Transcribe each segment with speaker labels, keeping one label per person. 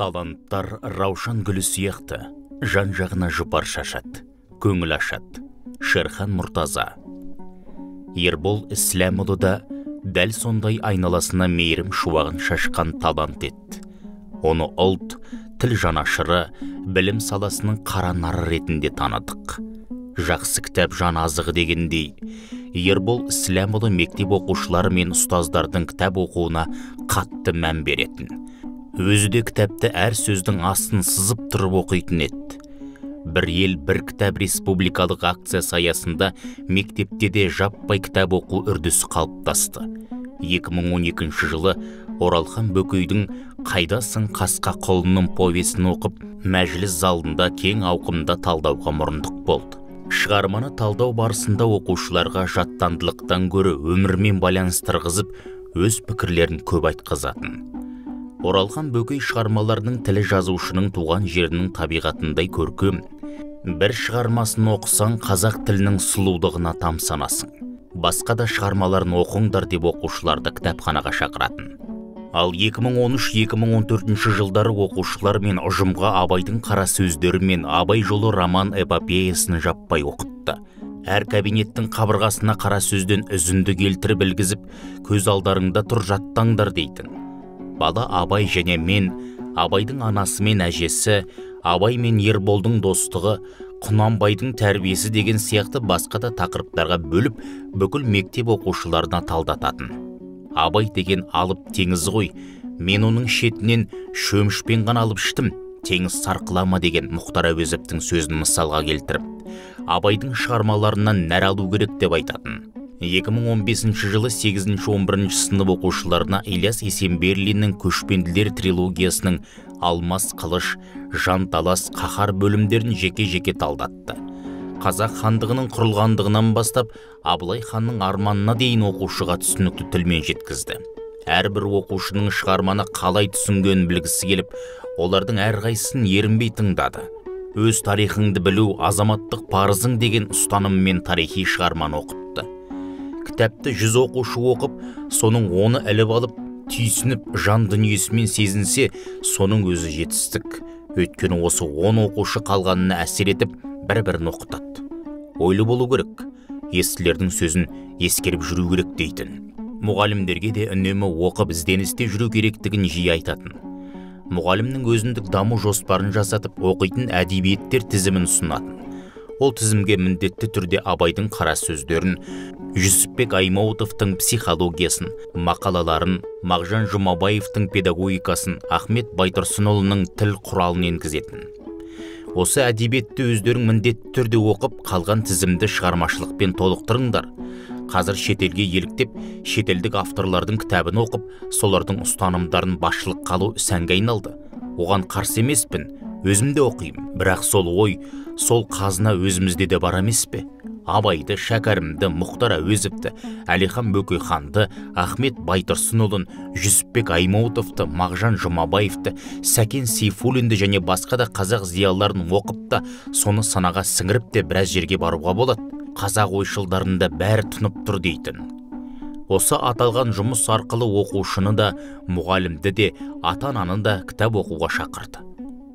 Speaker 1: Таланттар раушан гүлі сияқты, жан-жағына жұпар шашады, көңіл ашады. Шерхан Мұртаза. Ербол Исләмұлы да дәл сондай айналасына мейірім шуағын шашқан талант еді. Оны ұлт, тіл жанашыры, білім саласының қара нары ретінде таныдық. Жақсы кітап жан азығы дегендей, Ербол Исләмұлы мектеп оқушылары мен ұстаздардың кітап оқуына қатты мән беретін. Өзі де кітапты әр сөздің астын сызып тұрып оқитын еді. Бір ел, бір кітап республикалық акциясы аясында мектепте де жаппай кітап оқу үрдісі қалыптасты. 2012 жылы Оралхан Бөкейдің «Қайдасың қасқа құлыным» повесін оқып, мәжіліс залында кең ауқымда талдауға мұрындық болды. Шығарманы талдау барысында оқушыларға жаттандылықтан гөрі өмірмен байланыстырғызып, өз пікірлерін көп айтқызатын. Оралхан Бөкей шығармаларының тілі жазушының туған жерінің табиғатындай көркем. Бір шығармасын оқысаң, қазақ тілінің сұлулығына тамсанасың. Басқа да шығармаларын оқыңдар деп оқушыларды кітапханаға шақыратын. Ал 2013-2014 жылдары оқушылар мен ұжымға Абайдың қара сөздері мен Абай жолы роман эпопеясын жаппай оқытты. Әр кабинеттің қабырғасына қара сөзден үзінді келтіріп білгізіп, көз алдарыңда тұр, жаттаңдар дейтін. Бала Абай және мен, Абайдың анасы мен әжесі, Абай мен Ерболдың достығы, Құнанбайдың тәрбиесі деген сияқты басқа да тақырыптарға бөліп, бүкіл мектеп оқушыларына талдататын. Абай деген алып теңіз ғой, мен оның шетінен шөмішпен ғана алып іштім, теңіз сарқылама деген Мұхтар Әуезовтің сөзін мысалға келтіріп, Абайдың шығармаларынан нәр алу керек деп айтатын. 2015 жылы 8-11 сынып оқушыларына Ильяс Есенберлиннің «Көшпенділер» трилогиясының «Алмас қылыш», «Жанталас», «Қаһар» бөлімдерін жеке-жеке талдатты. Қазақ хандығының құрылғандығынан бастап, Абылай ханның арманына дейін оқушыға түсінікті тілмен жеткізді. Әрбір оқушының шығарманы қалай түсінгенін білгісі келіп, олардың әрқайсысын ерінбей тыңдады. Өз тарихыңды білу азаматтық парызың деген ұстаныммен тарихи шығарманы оқытты. Кітапты 100 оқушы оқып, соның 10-ы іліп алып, түйсініп, жан дүниесімен сезінсе, соның өзі жетістік. Өйткені осы 10 оқушы қалғанына әсер етіп, бір-бірін оқытады. Ойлы болу керек, естілердің сөзін ескеріп жүру керек дейтін. Мұғалімдерге де үнемі оқып ізденісте жүру керектігін жиі айтатын. Мұғалімнің өзіндік даму жоспарын жасатып, оқитын әдебиеттер тізімін ұсынатын. Ол тізімге міндетті түрде Абайдың қара сөздерін, Жүсіпбек Аймауытовтың психологиясын, мақалаларын, Мағжан Жұмабаевтың педагогикасын, Ахмет Байтұрсынұлының тіл құралын енгізетін. Осы әдебиетті өздерің міндетті түрде оқып, қалған тізімді шығармашылықпен толықтырыңдар. Қазір шетелге еліктеп, шетелдік авторлардың кітабын оқып, солардың ұстанымдарын басшылыққа алу сәнге айналды. Оған қарсы емеспін, өзімде оқимын. Бірақ сол ой, сол қазына өзімізде де бар емес пе? Абайды, Шәкәрімді, Мұхтар Әуезовті, Әлихан Бөкейханды, Ахмет Байтұрсынұлын, Жүсіпбек Аймауытовты, Мағжан Жұмабаевты, Сәкен Сейфуллинді және басқа да қазақ зиялыларын оқып та, соны санаға сіңіріп те біраз жерге баруға болады. Қазақ ойшылдарында бәрі тұнып тұр дейтін. Осы аталған жұмыс арқылы оқушыны да, мұғалімді де, ата-ананы да кітап оқуға шақырды.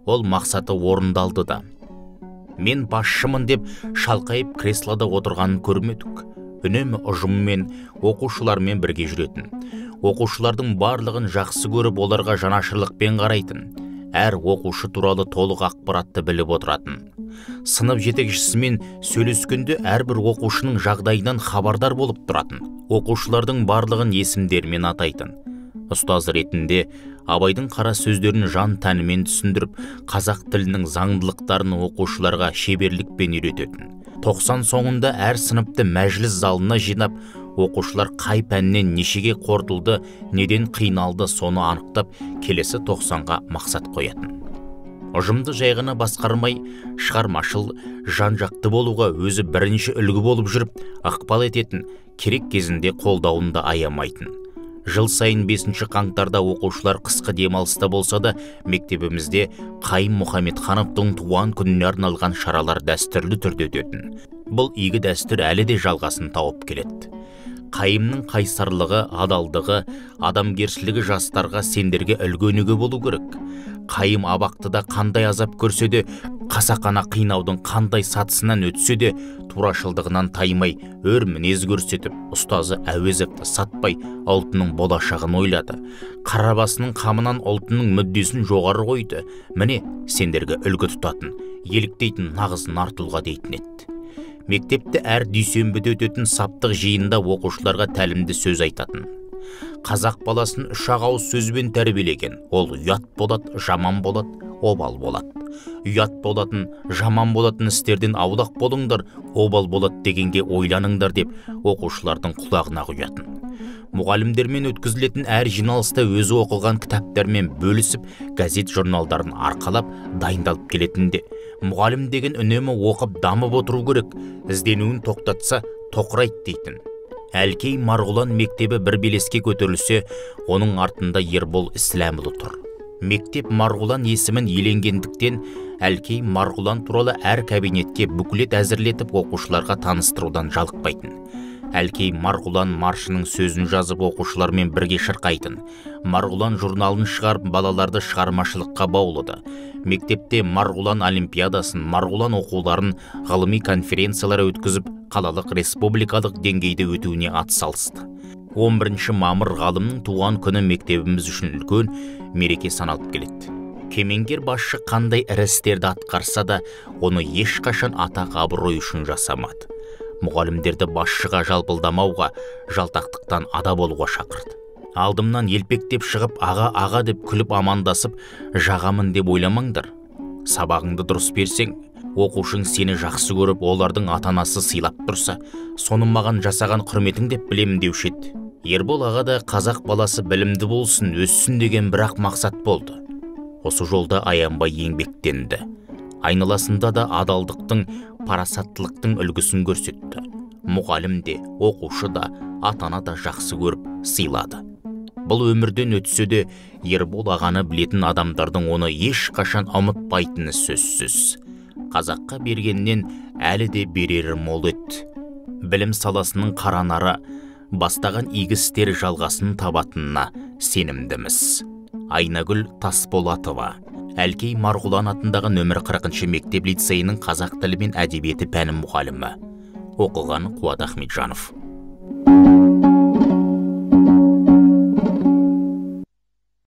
Speaker 1: Ол мақсаты орындалды да. Мен басшымын деп шалқайып креслода отырғанын көрмедік. Үнемі ұжыммен, оқушылармен бірге жүретін. Оқушылардың барлығын жақсы көріп, оларға жанашырлықпен қарайтын. Әр оқушы туралы толық ақпаратты біліп отыратын. Сынып жетекшісімен сөйлескенде әрбір оқушының жағдайынан хабардар болып тұратын. Оқушылардың барлығын есімдермен атайтын. Ұстаз ретінде Абайдың қара сөздерін жан тәнімен түсіндіріп, қазақ тілінің заңдылықтарын оқушыларға шеберлікпен үйрететін. 90 соңында әр сыныпты мәжіліс залына жинап, оқушылар қай пәннен нешеге қорытылды, неден қиналды, соны анықтап, келесі 90-ға мақсат қоятын. Ұжымды жай ғана басқармай, шығармашыл, жан-жақты болуға өзі бірінші үлгі болып жүріп, ықпал ететін, керек кезінде қолдауын да аямайтын. Жыл сайын 5 қаңтарда оқушылар қысқы демалыста болса да, мектебімізде Қайым Мұхамедхановтың туған күніне арналған шаралар дәстүрлі түрде өтетін. Бұл игі дәстүр әлі де жалғасын тауып келеді. Қайымның қайсарлығы, адалдығы, адамгершілігі жастарға, сендерге үлгі-өнеге болу керек. қайым абақтыда қандай азап көрсе де, қасақана қинаудың қандай сатысынан өтсе де, турашылдығынан таймай, өр мінез көрсетіп, ұстазы Әуезовті сатпай, ұлтының болашағын ойлады. Қарабасының қамынан ұлтының мүддесін жоғары қойды. Міне, сендерге үлгі тұтатын, еліктейтін нағыз нартұлға дейтін еді. Мектепте әр дүйсенбіде өтетін саптық жиында оқушыларға тәлімді сөз айтатын. Қазақ баласын 3 ауыз сөзбен тәрбиелеген. Ол ұят болады, жаман болады, обал болады. Ұят болатын, жаман болатын істерден аулақ болыңдар, обал болады дегенге ойланыңдар деп оқушылардың құлағына құятын. Мұғалімдермен өткізілетін әр жиналыста өзі оқылған кітаптармен бөлісіп, газет журналдарын арқалап, дайындалып келетінде. Мұғалім деген үнемі оқып дамып отыру керек, ізденуін тоқтатса тоқырайды дейтін. Әлкей Марғұлан мектебі бір белеске көтерілсе, оның артында Ербол Исләмұлы тұр. Мектеп Марғұлан есімін еленгендіктен, Әлкей Марғұлан туралы әр кабинетке бүкілет әзірлетіп оқушыларға таныстырудан жалықпайтын. Әлкей Марғұлан маршының сөзін жазып оқушылармен бірге шырқайтын. Марғұлан журналын шығарып балаларды шығармашылыққа баулыды. Мектепте Марғұлан олимпиадасын, Марғұлан оқуларын, ғылыми конференциялар өткізіп, қалалық республикалық деңгейде өтуіне атсалысты. 11 мамыр ғалымның туған күні мектебіміз үшін үлкен мереке саналып келеді. Кемеңгер басшы қандай ірі істерді атқарса да, оны ешқашан атақ абырой үшін жасамады. Мұғалімдерді басшыға жалпылдамауға, жалтақтықтан ада болуға шақырды. Алдымнан елпектеп шығып, аға деп күліп амандасып, жағамын деп ойламаңдар. Сабағыңды дұрыс берсең, оқушың сені жақсы көріп, олардың ата-анасы сыйлап тұрса, соның маған жасаған құрметің деп білемін деуші еді. Ербол аға да қазақ баласы білімді болсын, өссін деген бірақ мақсат болды. Осы жолда аянбай еңбектенді. Айналасында да адалдықтың, парасаттылықтың үлгісін көрсетті. Мұғалім де, оқушы да, ата-ана да жақсы көріп, сыйлады. Бұл өмірден өтсе де, Ербол ағаны білетін адамдардың оны ешқашан ұмытпайтыны сөзсіз. Қазаққа бергеннен әлі де берері мол еді. Білім саласының қаранары, бастаған игі істер жалғасын табатынына сенімдіміз. Айнагүл Тасболатова, Әлкей Марғұлан атындағы нөмір 40 мектеп лицейінің қазақ тілі мен әдебиеті пәні мұғалімі. Оқыған Қуат Ахметжанов.